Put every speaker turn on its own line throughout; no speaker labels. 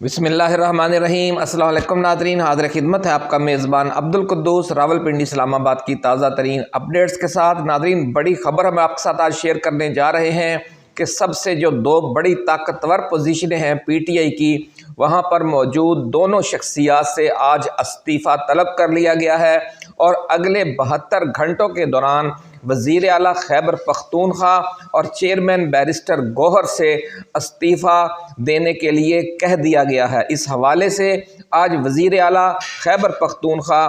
बिस्मिल्लाहिर्रहमानिर्रहीम। अस्सलाम वालेकुम नाज़रीन, हाज़िर खिदमत है आपका मेज़बान अब्दुल कुद्दूस रावलपिंडी इस्लामाबाद की ताज़ा तरीन अपडेट्स के साथ। नाज़रीन, बड़ी खबर हम आपके साथ आज शेयर करने जा रहे हैं कि सबसे जो दो बड़ी ताकतवर पोजीशनें हैं पीटीआई की, वहाँ पर मौजूद दोनों शख्सियात से आज इस्तीफ़ा तलब कर लिया गया है और अगले 72 घंटों के दौरान वज़ीर आला खैबर पख्तूनख्वा और चेयरमैन बैरिस्टर गौहर से इस्तीफ़ा देने के लिए कह दिया गया है। इस हवाले से आज वज़ीर आला खैबर पख्तूनख्वा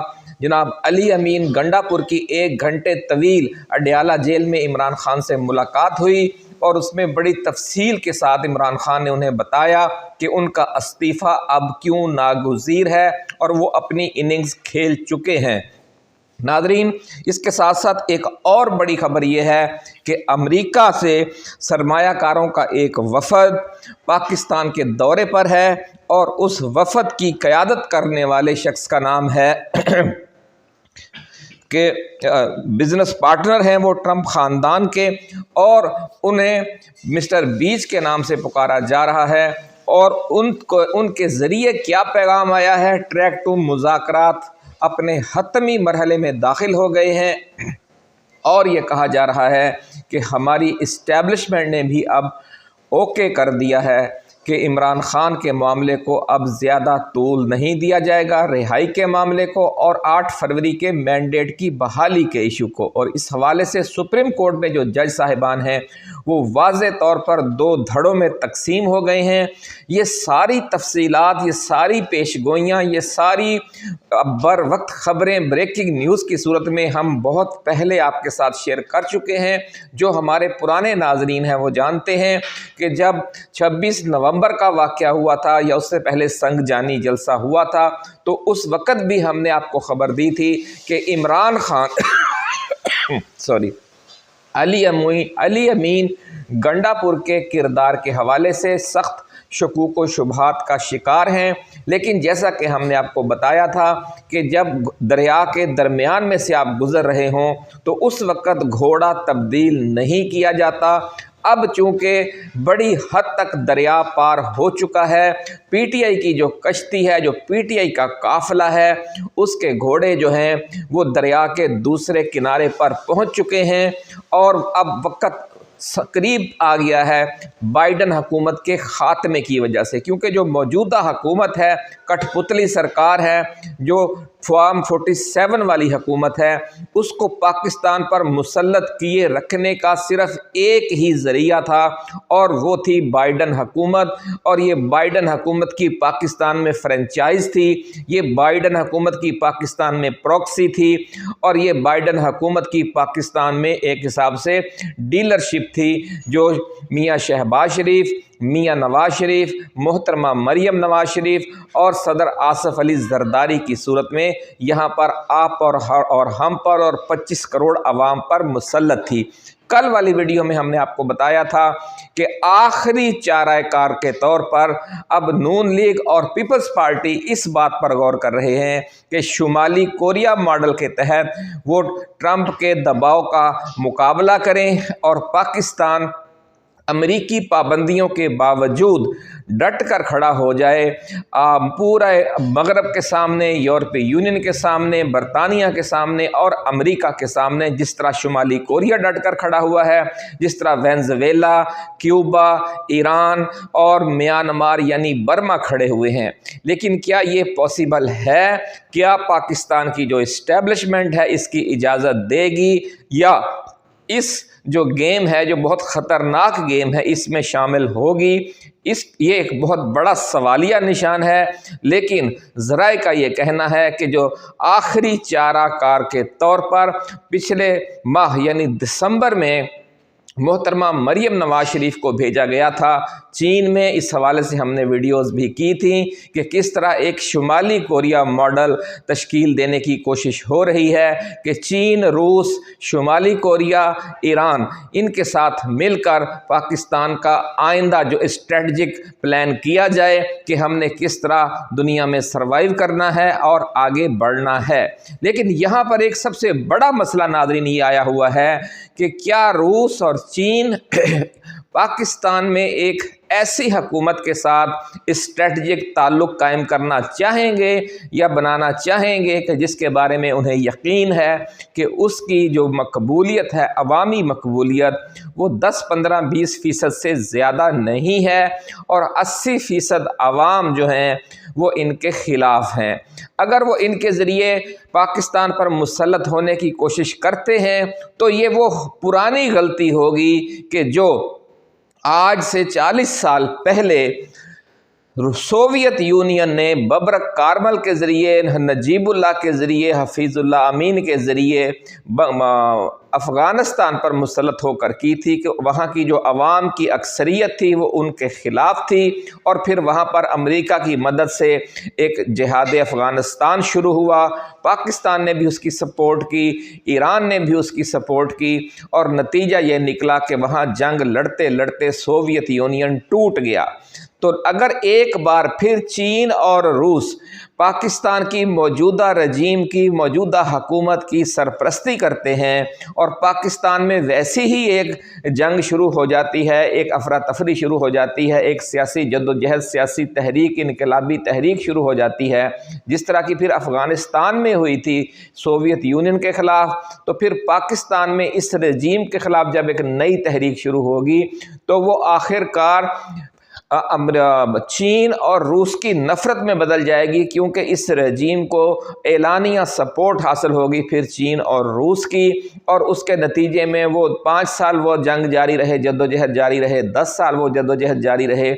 जनाब अली अमीन गंडापुर की 1 घंटे तवील अडयाला जेल में इमरान खान से मुलाकात हुई और उसमें बड़ी तफसील के साथ इमरान खान ने उन्हें बताया कि उनका इस्तीफ़ा अब क्यों नागुज़ीर है और वो अपनी इनिंग्स खेल चुके हैं। नाज़रीन, इसके साथ साथ एक और बड़ी खबर यह है कि अमेरिका से सरमायाकारों का एक वफ़द पाकिस्तान के दौरे पर है और उस वफ़द की क़यादत करने वाले शख्स का नाम है कि बिज़नेस पार्टनर हैं वो ट्रंप ख़ानदान के, और उन्हें मिस्टर बीच के नाम से पुकारा जा रहा है। और उनके ज़रिए क्या पैगाम आया है, ट्रैक टू मुज़ाकरात अपने हतमी मरहले में दाखिल हो गए हैं और ये कहा जा रहा है कि हमारी इस्टेब्लिशमेंट ने भी अब ओके कर दिया है कि इमरान खान के मामले को अब ज़्यादा तूल नहीं दिया जाएगा, रिहाई के मामले को और 8 फरवरी के मैंडेट की बहाली के इशू को। और इस हवाले से सुप्रीम कोर्ट में जो जज साहिबान हैं वो वाज़े तौर पर 2 धड़ों में तकसीम हो गए हैं। ये सारी तफसीलात, ये सारी पेशगोइयाँ, ये सारी बर वक्त खबरें ब्रेकिंग न्यूज़ की सूरत में हम बहुत पहले आपके साथ शेयर कर चुके हैं। जो हमारे पुराने नाजरीन हैं वो जानते हैं कि जब 26 नवंबर का वाक़या हुआ था या उससे पहले संग जानी जलसा हुआ था, तो उस वक़्त भी हमने आपको ख़बर दी थी कि इमरान खान अली अमीन गंडापुर के किरदार के हवाले से सख्त शकूक व शुबहात का शिकार हैं। लेकिन जैसा कि हमने आपको बताया था कि जब दरिया के दरमियान में से आप गुज़र रहे हों तो उस वक़्त घोड़ा तब्दील नहीं किया जाता। अब चूँकि बड़ी हद तक दरिया पार हो चुका है, पीटीआई की जो कश्ती है, जो पीटीआई का काफ़िला है, उसके घोड़े जो हैं वो दरिया के दूसरे किनारे पर पहुंच चुके हैं और अब वक्त करीब आ गया है बाइडन हुकूमत के ख़ात्मे की वजह से। क्योंकि जो मौजूदा हुकूमत है, कठपुतली सरकार है, जो फॉर्म 47 वाली हुकूमत है, उसको पाकिस्तान पर मुसल्लत किए रखने का सिर्फ एक ही ज़रिया था और वो थी बाइडन हुकूमत। और ये बाइडन हुकूमत की पाकिस्तान में फ्रेंचाइज थी, ये बाइडन हुकूमत की पाकिस्तान में प्रॉक्सी थी और ये बाइडन हुकूमत की पाकिस्तान में एक हिसाब से डीलरशिप थी, जो मियाँ शहबाज शरीफ, मियाँ नवाज शरीफ, मोहतरमा मरियम नवाज शरीफ और सदर आसफ अली जरदारी की सूरत में यहाँ पर आप और हम पर और 25 करोड़ आवाम पर मुसल्लत थी। कल वाली वीडियो में हमने आपको बताया था कि आखिरी चाराकार के तौर पर अब नून लीग और पीपल्स पार्टी इस बात पर गौर कर रहे हैं कि शुमाली कोरिया मॉडल के तहत वो ट्रंप के दबाव का मुकाबला करें और पाकिस्तान अमेरिकी पाबंदियों के बावजूद डट कर खड़ा हो जाए, पूरा मगरब के सामने, यूरोपीय यूनियन के सामने, बरतानिया के सामने और अमेरिका के सामने। जिस तरह शुमाली कोरिया डट कर खड़ा हुआ है, जिस तरह वेनेज़ुएला, क्यूबा, ईरान और म्यांमार यानी बर्मा खड़े हुए हैं। लेकिन क्या ये पॉसिबल है? क्या पाकिस्तान की जो इस्टेब्लिशमेंट है इसकी इजाज़त देगी या इस जो गेम है, जो बहुत ख़तरनाक गेम है, इसमें शामिल होगी? ये एक बहुत बड़ा सवालिया निशान है। लेकिन ज़राए का ये कहना है कि जो आखिरी चाराकार के तौर पर पिछले माह यानी दिसंबर में मोहतरमा मरियम नवाज शरीफ को भेजा गया था चीन में, इस हवाले से हमने वीडियोस भी की थी कि किस तरह एक शुमाली कोरिया मॉडल तश्कील देने की कोशिश हो रही है कि चीन, रूस, शुमाली कोरिया, ईरान इनके साथ मिलकर पाकिस्तान का आइंदा जो स्ट्रेटजिक प्लान किया जाए कि हमने किस तरह दुनिया में सर्वाइव करना है और आगे बढ़ना है। लेकिन यहाँ पर एक सबसे बड़ा मसला नाज़रीन ये आया हुआ है कि क्या रूस और चीन पाकिस्तान में एक ऐसी हुकूमत के साथ स्ट्रेटजिक ताल्लुक़ कायम करना चाहेंगे या बनाना चाहेंगे कि जिसके बारे में उन्हें यकीन है कि उसकी जो मकबूलियत है, अवामी मकबूलियत, वो 10-15-20% से ज़्यादा नहीं है और 80% आवाम जो हैं वो इनके ख़िलाफ़ हैं। अगर वो इनके ज़रिए पाकिस्तान पर मुसल्लत होने की कोशिश करते हैं तो ये वो पुरानी गलती होगी कि जो आज से 40 साल पहले सोवियत यूनियन ने बबरक कारमल के ज़रिए, नजीबुल्लाह के ज़रिए, हफीज़ुल्लाह अमीन के ज़रिए अफ़गानिस्तान पर मुसल्लत होकर की थी कि वहाँ की जो अवाम की अक्सरियत थी वो उनके ख़िलाफ़ थी और फिर वहाँ पर अमेरिका की मदद से एक जिहाद अफ़गानिस्तान शुरू हुआ। पाकिस्तान ने भी उसकी सपोर्ट की, ईरान ने भी उसकी सपोर्ट की और नतीजा ये निकला कि वहाँ जंग लड़ते लड़ते सोवियत यूनियन टूट गया। तो अगर एक बार फिर चीन और रूस पाकिस्तान की मौजूदा रजीम की, मौजूदा हुकूमत की सरपरस्ती करते हैं और पाकिस्तान में वैसी ही एक जंग शुरू हो जाती है, एक अफरा तफरी शुरू हो जाती है, एक सियासी जद्दोजहद, सियासी तहरीक, इनकलाबी तहरीक शुरू हो जाती है, जिस तरह की फिर अफ़गानिस्तान में हुई थी सोवियत यूनियन के ख़िलाफ़, तो फिर पाकिस्तान में इस रजीम के ख़िलाफ़ जब एक नई तहरीक शुरू होगी तो वो आखिरकार चीन और रूस की नफ़रत में बदल जाएगी, क्योंकि इस रजीम को एलानिया सपोर्ट हासिल होगी फिर चीन और रूस की, और उसके नतीजे में वो 5 साल वो जंग जारी रहे, जद्दोजहद जारी रहे, 10 साल वो जद्दोजहद जारी रहे,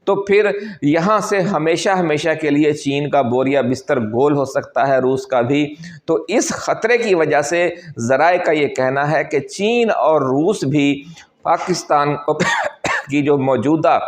तो फिर यहाँ से हमेशा हमेशा के लिए चीन का बोरिया बिस्तर गोल हो सकता है, रूस का भी। तो इस ख़तरे की वजह से ज़राए का ये कहना है कि चीन और रूस भी पाकिस्तान की जो मौजूदा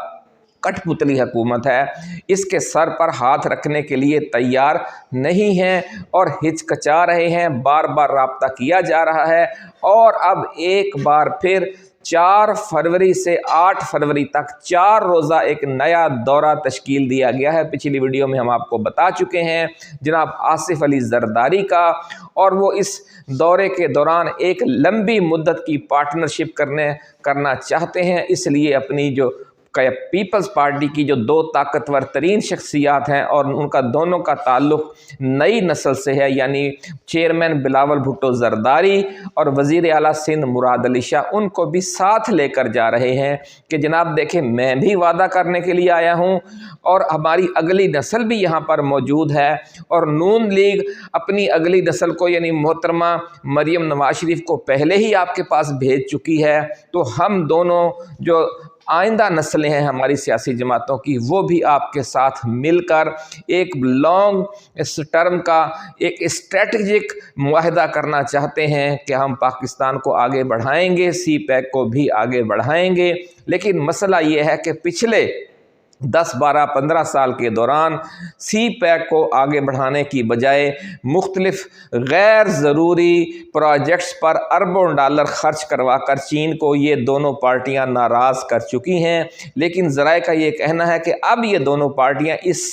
कठपुतली हुकूमत है इसके सर पर हाथ रखने के लिए तैयार नहीं हैं और हिचकचा रहे हैं। बार बार राब्ता किया जा रहा है और अब एक बार फिर 4 फरवरी से 8 फरवरी तक 4 रोज़ा एक नया दौरा तश्कील दिया गया है। पिछली वीडियो में हम आपको बता चुके हैं जनाब आसिफ अली जरदारी का, और वो इस दौरे के दौरान एक लंबी मुद्दत की पार्टनरशिप करना चाहते हैं। इसलिए अपनी जो पीपल्स पार्टी की जो 2 ताकतवर तरीन शख्सियात हैं और उनका दोनों का ताल्लुक़ नई नस्ल से है, यानी चेयरमैन बिलावल भुट्टो जरदारी और वज़ीर आला सिंध मुराद अली शाह, उनको भी साथ लेकर जा रहे हैं कि जनाब देखें मैं भी वादा करने के लिए आया हूं और हमारी अगली नस्ल भी यहाँ पर मौजूद है, और नून लीग अपनी अगली नस्ल को यानी मोहतरमा मरियम नवाज शरीफ को पहले ही आपके पास भेज चुकी है। तो हम दोनों जो आइंदा नस्लें हैं हमारी सियासी जमातों की, वो भी आपके साथ मिलकर एक लॉन्ग टर्म का एक स्ट्रेटजिक मुआहदा करना चाहते हैं कि हम पाकिस्तान को आगे बढ़ाएंगे, सी पैक को भी आगे बढ़ाएंगे। लेकिन मसला ये है कि पिछले 10, 12, 15 साल के दौरान सी पैक को आगे बढ़ाने की बजाय मुख्तलिफ गैर ज़रूरी प्रोजेक्ट्स पर अरबों डॉलर खर्च करवा कर चीन को ये दोनों पार्टियां नाराज़ कर चुकी हैं। लेकिन ज़राए का ये कहना है कि अब ये दोनों पार्टियां इस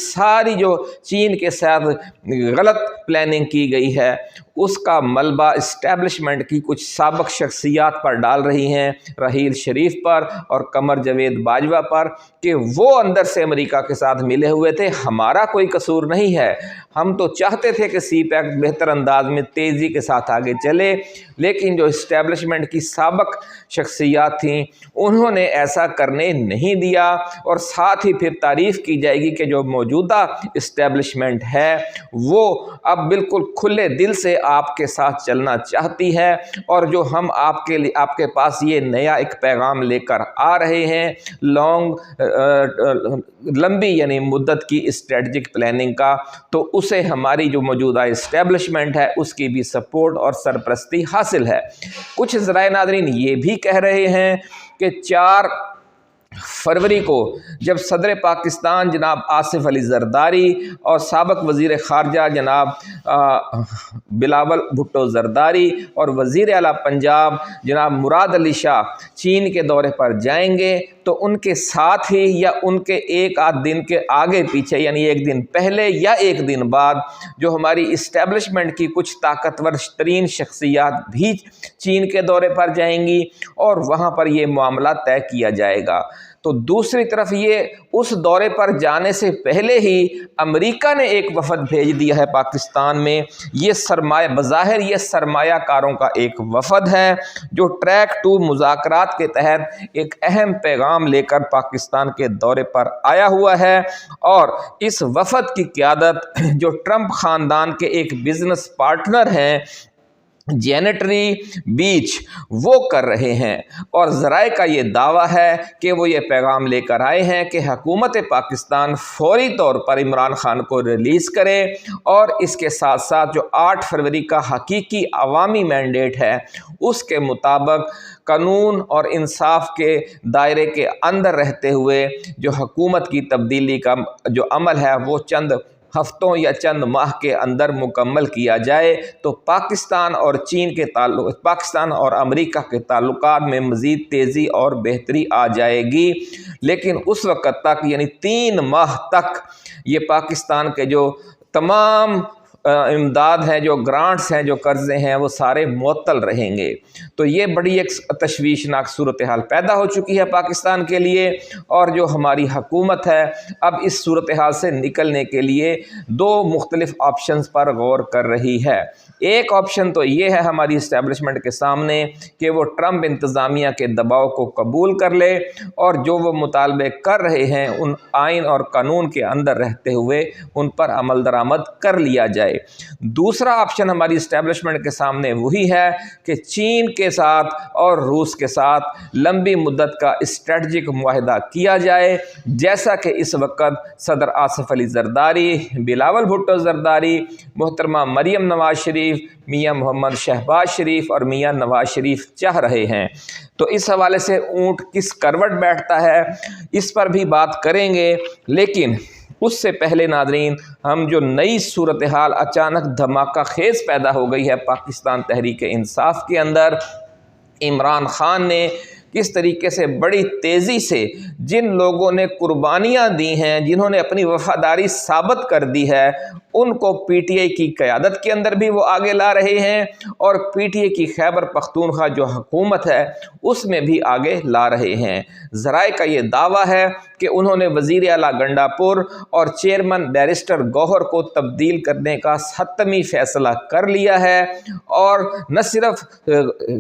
सारी जो चीन के साथ गलत प्लानिंग की गई है उसका मलबा इस्टेब्लिशमेंट की कुछ साबिक शख्सियात पर डाल रही हैं, रहील शरीफ पर और कमर जवेद बाजवा पर, कि वो अंदर से अमेरिका के साथ मिले हुए थे। हमारा कोई कसूर नहीं है, हम तो चाहते थे कि सी पैक बेहतर अंदाज में तेज़ी के साथ आगे चले, लेकिन जो इस्टेब्लिशमेंट की साबिक शख्सियात थीं उन्होंने ऐसा करने नहीं दिया। और साथ ही फिर तारीफ़ की जाएगी कि जो मौजूदा इस्टेब्लिशमेंट है वो अब बिल्कुल खुले दिल से आपके साथ चलना चाहती है, और जो हम आपके पास ये नया एक पैगाम लेकर आ रहे हैं लंबी यानी मुद्दत की स्ट्रेटजिक प्लानिंग का, तो उसे हमारी जो मौजूदा इस्टेब्लिशमेंट है उसकी भी सपोर्ट और सरपरस्ती हासिल है। कुछ ज़राए नाज़रीन ये भी कह रहे हैं कि 4 फरवरी को जब सदर पाकिस्तान जनाब आसिफ अली जरदारी और साबिक़ वज़ीर ख़ारजा जनाब बिलावल भुट्टो जरदारी और वज़ीर आला पंजाब जनाब मुराद अली शाह चीन के दौरे पर जाएंगे, तो उनके साथ ही या उनके एक आध दिन के आगे पीछे, यानी एक दिन पहले या एक दिन बाद, जो हमारी इस्टेब्लिशमेंट की कुछ ताकतवर तरीन शख्सियात भी चीन के दौरे पर जाएंगी और वहाँ पर ये मामला तय किया जाएगा। तो दूसरी तरफ ये उस दौरे पर जाने से पहले ही अमेरिका ने एक वफद भेज दिया है पाकिस्तान में। ये बज़ाहिर ये सरमायाकारों का एक वफद है जो ट्रैक 2 मुज़ाकरात के तहत एक अहम पैगाम लेकर पाकिस्तान के दौरे पर आया हुआ है। और इस वफद की क़यादत जो ट्रंप ख़ानदान के एक बिज़नेस पार्टनर हैं जेनेटरी बीच, वो कर रहे हैं। और ज़राए का ये दावा है कि वो ये पैगाम लेकर आए हैं कि हुकूमत पाकिस्तान फौरी तौर पर इमरान ख़ान को रिलीज़ करे और इसके साथ साथ जो 8 फरवरी का हकीकी अवामी मैंडेट है उसके मुताबिक कानून और इंसाफ के दायरे के अंदर रहते हुए जो हुकूमत की तब्दीली का जो अमल है वो चंद हफ्तों या चंद माह के अंदर मुकम्मल किया जाए, तो पाकिस्तान और पाकिस्तान और अमेरिका के ताल्लुकात में मज़ीद तेज़ी और बेहतरी आ जाएगी। लेकिन उस वक़्त तक, यानी 3 माह तक, ये पाकिस्तान के जो तमाम इमदाद हैं, जो ग्रांट्स हैं, जो कर्ज़े हैं, वो सारे मुअत्तल रहेंगे। तो ये बड़ी एक तशवीशनाक सूरत हाल पैदा हो चुकी है पाकिस्तान के लिए। और जो हमारी हुकूमत है अब इस सूरत हाल से निकलने के लिए 2 मुख्तलिफ़ ऑप्शंस पर गौर कर रही है। एक ऑप्शन तो ये है हमारी इस्टेब्लिशमेंट के सामने कि वो ट्रंप इंतज़ामिया के दबाव को कबूल कर ले और जो वो मुतालबे कर रहे हैं उन आइन और कानून के अंदर रहते हुए उन पर अमल दरामद कर लिया जाए। दूसरा ऑप्शन हमारी इस्टेब्लिशमेंट के सामने वही है कि चीन के साथ और रूस के साथ लंबी मुद्दत का स्ट्रेटजिक मुआहदा किया जाए, जैसा कि इस वक्त सदर आसिफ अली जरदारी, बिलावल भुट्टो जरदारी, मोहतरमा मरियम नवाज शरीफ, मियाँ मोहम्मद शहबाज शरीफ और मियाँ नवाज शरीफ चाह रहे हैं। तो इस हवाले से ऊँट किस करवट बैठता है इस पर भी बात करेंगे। लेकिन उससे पहले नाज़रीन, हम जो नई सूरत हाल अचानक धमाका खेज़ पैदा हो गई है पाकिस्तान तहरीक इंसाफ के अंदर, इमरान ख़ान ने किस तरीके से बड़ी तेज़ी से जिन लोगों ने कुर्बानियाँ दी हैं, जिन्होंने अपनी वफ़ादारी साबित कर दी है, उनको पीटीआई की क़यादत के अंदर भी वो आगे ला रहे हैं और पीटीआई की खैबर पख्तूनख्वा जो हुकूमत है उसमें भी आगे ला रहे हैं। ज़राए का ये दावा है कि उन्होंने वज़ीर आला गंडापुर और चेयरमैन बैरिस्टर गौहर को तब्दील करने का हतमी फ़ैसला कर लिया है। और न सिर्फ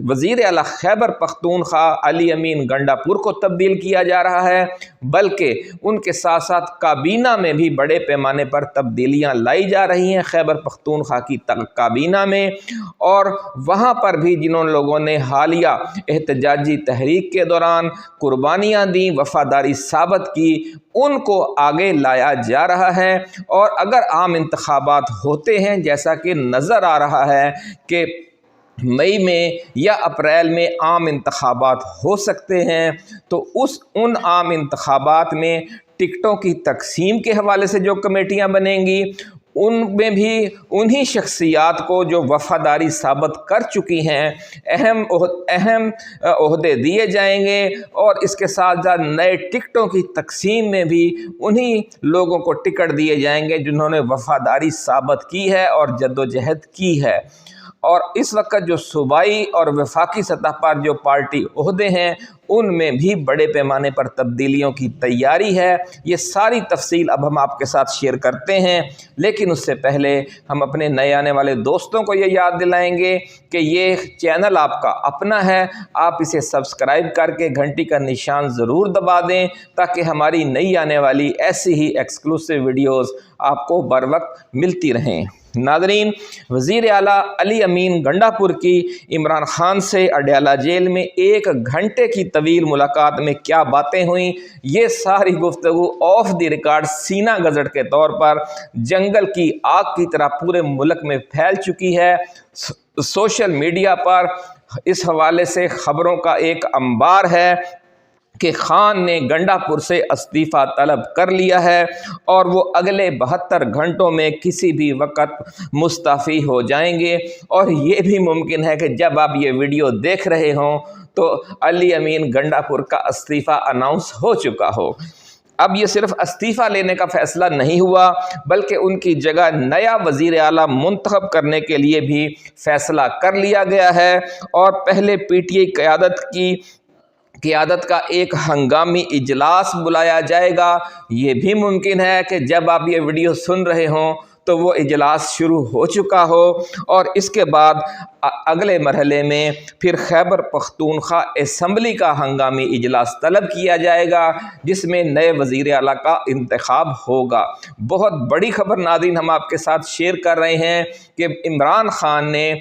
वज़ीर आला खैबर पख्तूनख्वा अली अमीन गंडापुर को तब्दील किया जा रहा है, बल्कि उनके साथ साथ काबीना में भी बड़े पैमाने पर तब्दीलियाँ लाई जा रही हैं खैबर पख्तूनख्वा की काबीना में। और वहाँ पर भी जिन लोगों ने हालिया एहतजाजी तहरीक के दौरान कुर्बानियाँ दी, वफ़ादारी साबित की, उनको आगे लाया जा रहा है। और अगर आम इंतखाबात होते हैं, जैसा कि नज़र आ रहा है कि मई में या अप्रैल में आम इंतखाबात हो सकते हैं, तो उन आम इंतखाबात में टिकटों की तकसीम के हवाले से जो कमेटियां बनेंगी, उनमें भी उन्हीं शख्सियात को जो वफ़ादारी साबित कर चुकी हैं अहम ओहदे दिए जाएंगे। और इसके साथ साथ नए टिकटों की तकसीम में भी उन्हीं लोगों को टिकट दिए जाएंगे जिन्होंने वफ़ादारी साबित की है और जद्दोजहद की है। और इस वक्त जो सूबाई और वफाकी सतह पर जो पार्टी ओहदे हैं उनमें भी बड़े पैमाने पर तब्दीलियों की तैयारी है। ये सारी तफसील अब हम आपके साथ शेयर करते हैं, लेकिन उससे पहले हम अपने नए आने वाले दोस्तों को ये याद दिलाएंगे कि ये चैनल आपका अपना है, आप इसे सब्सक्राइब करके घंटी का निशान ज़रूर दबा दें ताकि हमारी नई आने वाली ऐसी ही एक्सक्लूसिव वीडियोज़ आपको बर वक्त मिलती रहें। नाज़रीन, वज़ीर आला अली अमीन गंडापुर की इमरान ख़ान से अडयाला जेल में 1 घंटे की तवील मुलाकात में क्या बातें हुई, ये सारी गुफ्तगू ऑफ द रिकॉर्ड सीना गज़ट के तौर पर जंगल की आग की तरह पूरे मुल्क में फैल चुकी है। सोशल मीडिया पर इस हवाले से ख़बरों का एक अंबार है। کہ خان نے گنڈا پور سے استعفیٰ طلب کر لیا ہے اور وہ اگلے 72 گھنٹوں میں کسی بھی وقت مستعفی ہو جائیں گے، اور یہ بھی ممکن ہے کہ جب آپ یہ ویڈیو دیکھ رہے ہوں تو علی امین گنڈا پور کا استعفیٰ اناؤنس ہو چکا ہو۔ اب یہ صرف استعفیٰ لینے کا فیصلہ نہیں ہوا بلکہ ان کی جگہ نیا وزیر اعلیٰ منتخب کرنے کے لیے بھی فیصلہ کر لیا گیا ہے، اور پہلے پی ٹی آئی قیادت کا ایک ہنگامی اجلاس بلایا جائے گا۔ یہ بھی ممکن ہے کہ جب آپ یہ ویڈیو سن رہے ہوں تو وہ اجلاس شروع ہو چکا ہو، اور اس کے بعد اگلے مرحلے میں پھر خیبر پختونخوا اسمبلی کا ہنگامی اجلاس طلب کیا جائے گا جس میں نئے وزیر اعلیٰ کا انتخاب ہوگا۔ بہت بڑی خبر ناظرین ہم آپ کے ساتھ شیئر کر رہے ہیں کہ عمران خان نے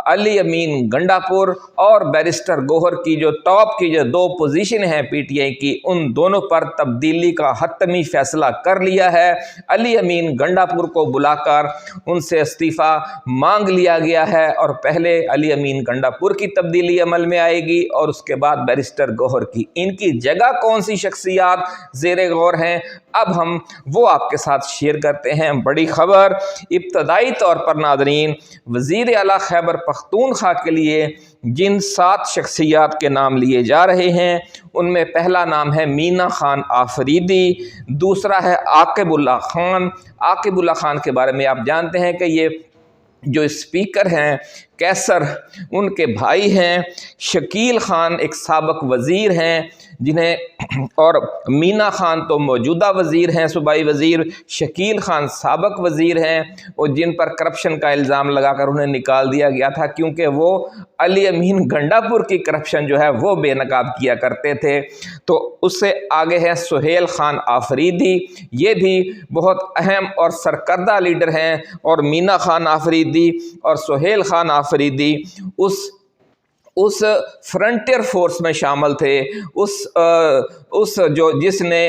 علی امین گنڈا پور اور بیرسٹر گوہر کی جو ٹاپ کی جو 2 پوزیشن ہیں پی ٹی آئی کی، ان دونوں پر تبدیلی کا حتمی فیصلہ کر لیا ہے۔ علی امین گنڈا پور کو بلا کر ان سے استعفیٰ مانگ لیا گیا ہے، اور پہلے علی امین گنڈا پور کی تبدیلی عمل میں آئے گی اور اس کے بعد بیرسٹر گوہر کی۔ ان کی جگہ کون سی شخصیات زیر غور ہیں، اب ہم وہ آپ کے ساتھ شیئر کرتے ہیں۔ بڑی خبر ابتدائی طور پر ناظرین، وزیر اعلیٰ خیبر پختونخوا کے لیے جن 7 شخصیات کے نام لیے جا رہے ہیں ان میں پہلا نام ہے مینا خان آفریدی، دوسرا ہے عاقب اللہ خان۔ عاقب اللہ خان کے بارے میں آپ جانتے ہیں کہ یہ جو اسپیکر ہیں کیسر ان کے بھائی ہیں۔ شکیل خان ایک سابق وزیر ہیں جنہیں، اور مینا خان تو موجودہ وزیر ہیں، صوبائی وزیر۔ شکیل خان سابق وزیر ہیں، اور جن پر کرپشن کا الزام لگا کر انہیں نکال دیا گیا تھا کیونکہ وہ علی امین گنڈا پور کی کرپشن جو ہے وہ بے نقاب کیا کرتے تھے۔ تو اس سے آگے ہیں سہیل خان آفریدی، یہ بھی بہت اہم اور سرکردہ لیڈر ہیں، اور مینا خان آفریدی اور سہیل خان آفریدی اس فرنٹیئر فورس میں شامل تھے، جس نے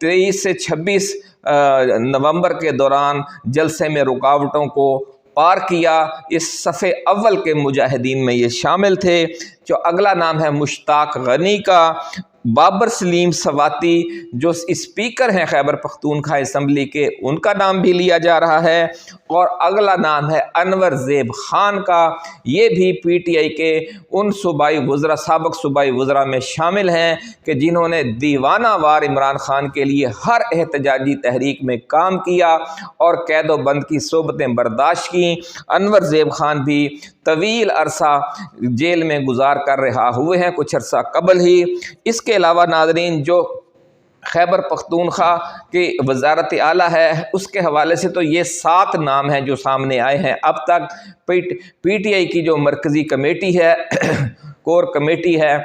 23 سے 26 نومبر کے دوران جلسے میں رکاوٹوں کو پار کیا۔ اس صف اول کے مجاہدین میں یہ شامل تھے۔ جو اگلا نام ہے مشتاق غنی کا۔ بابر سلیم سواتی جو اسپیکر ہیں خیبر پختونخوا اسمبلی کے، ان کا نام بھی لیا جا رہا ہے، اور اگلا نام ہے انور زیب خان کا۔ یہ بھی پی ٹی آئی کے ان سابق صوبائی وزراء میں شامل ہیں کہ جنہوں نے دیوانہ وار عمران خان کے لیے ہر احتجاجی تحریک میں کام کیا اور قید و بند کی صحبتیں برداشت کیں۔ انور زیب خان بھی طویل عرصہ جیل میں گزار کر رہا ہوئے ہیں کچھ عرصہ قبل ہی۔ اس کے علاوہ ناظرین جو خیبر پختونخوا کی وزارت اعلیٰ ہے اس کے حوالے سے تو یہ 7 نام ہیں جو سامنے آئے ہیں اب تک۔ پی ٹی آئی کی جو مرکزی کمیٹی ہے، کور کمیٹی ہے،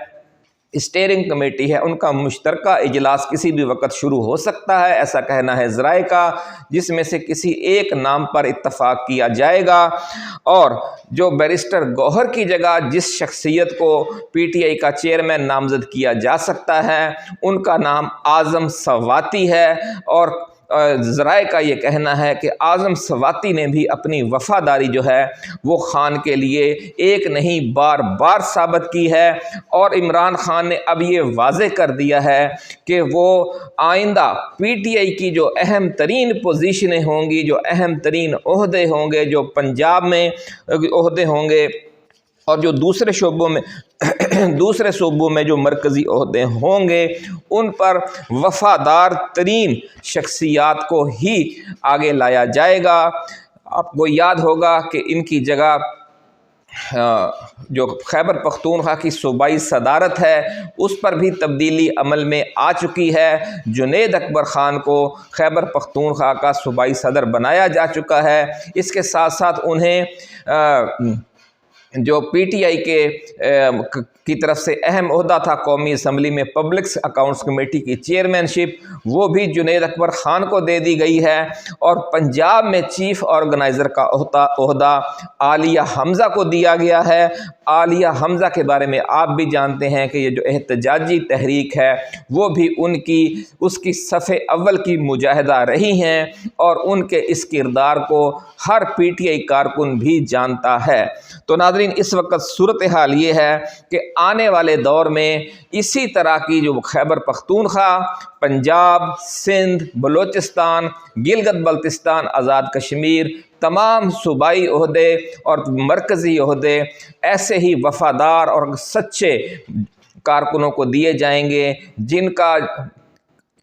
اسٹیئرنگ کمیٹی ہے، ان کا مشترکہ اجلاس کسی بھی وقت شروع ہو سکتا ہے، ایسا کہنا ہے ذرائع کا، جس میں سے کسی ایک نام پر اتفاق کیا جائے گا۔ اور جو بیرسٹر گوہر کی جگہ جس شخصیت کو پی ٹی آئی کا چیئرمین نامزد کیا جا سکتا ہے ان کا نام اعظم سواتی ہے، اور ذرائع کا یہ کہنا ہے کہ اعظم سواتی نے بھی اپنی وفاداری جو ہے وہ خان کے لیے ایک نہیں بار بار ثابت کی ہے، اور عمران خان نے اب یہ واضح کر دیا ہے کہ وہ آئندہ پی ٹی آئی کی جو اہم ترین پوزیشنیں ہوں گی، جو اہم ترین عہدے ہوں گے، جو پنجاب میں عہدے ہوں گے اور جو دوسرے صوبوں میں جو مرکزی عہدے ہوں گے ان پر وفادار ترین شخصیات کو ہی آگے لایا جائے گا۔ آپ کو یاد ہوگا کہ ان کی جگہ جو خیبر پختونخوا کی صوبائی صدارت ہے اس پر بھی تبدیلی عمل میں آ چکی ہے۔ جنید اکبر خان کو خیبر پختونخوا کا صوبائی صدر بنایا جا چکا ہے۔ اس کے ساتھ ساتھ انہیں جو پی ٹی آئی کی طرف سے اہم عہدہ تھا قومی اسمبلی میں پبلک اکاؤنٹس کمیٹی کی چیئرمین شپ، وہ بھی جنید اکبر خان کو دے دی گئی ہے، اور پنجاب میں چیف آرگنائزر کا عہدہ عالیہ حمزہ کو دیا گیا ہے۔ عالیہ حمزہ کے بارے میں آپ بھی جانتے ہیں کہ یہ جو احتجاجی تحریک ہے وہ بھی اس کی صف اول کی مجاہدہ رہی ہیں، اور ان کے اس کردار کو ہر پی ٹی آئی کارکن بھی جانتا ہے۔ تو ناظرین، اس وقت صورتحال یہ ہے کہ آنے والے دور میں اسی طرح کی جو خیبر پختونخوا، پنجاب، سندھ، بلوچستان، گلگت بلتستان، آزاد کشمیر، تمام صوبائی عہدے اور مرکزی عہدے ایسے ہی وفادار اور سچے کارکنوں کو دیے جائیں گے جن کا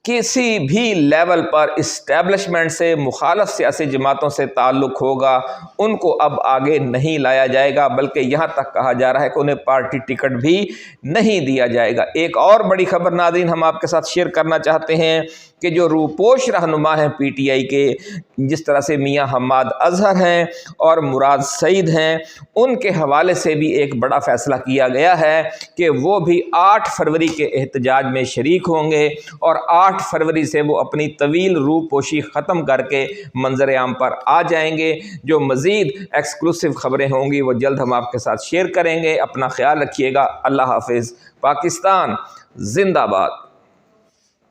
کسی بھی لیول پر اسٹیبلشمنٹ سے، مخالف سیاسی جماعتوں سے تعلق ہوگا، ان کو اب آگے نہیں لایا جائے گا، بلکہ یہاں تک کہا جا رہا ہے کہ انہیں پارٹی ٹکٹ بھی نہیں دیا جائے گا۔ ایک اور بڑی خبر ناظرین ہم آپ کے ساتھ شیئر کرنا چاہتے ہیں کہ جو روپوش رہنما ہیں پی ٹی آئی کے، جس طرح سے میاں حماد اظہر ہیں اور مراد سعید ہیں، ان کے حوالے سے بھی ایک بڑا فیصلہ کیا گیا ہے کہ وہ بھی 8 فروری کے احتجاج میں شریک ہوں گے، اور 8 فروری سے وہ اپنی طویل روپوشی ختم کر کے منظر عام پر آ جائیں گے۔ جو مزید ایکسکلوسیو خبریں ہوں گی وہ جلد ہم آپ کے ساتھ شیئر کریں گے۔ اپنا خیال رکھیے گا۔ اللہ حافظ۔ پاکستان زندہ باد۔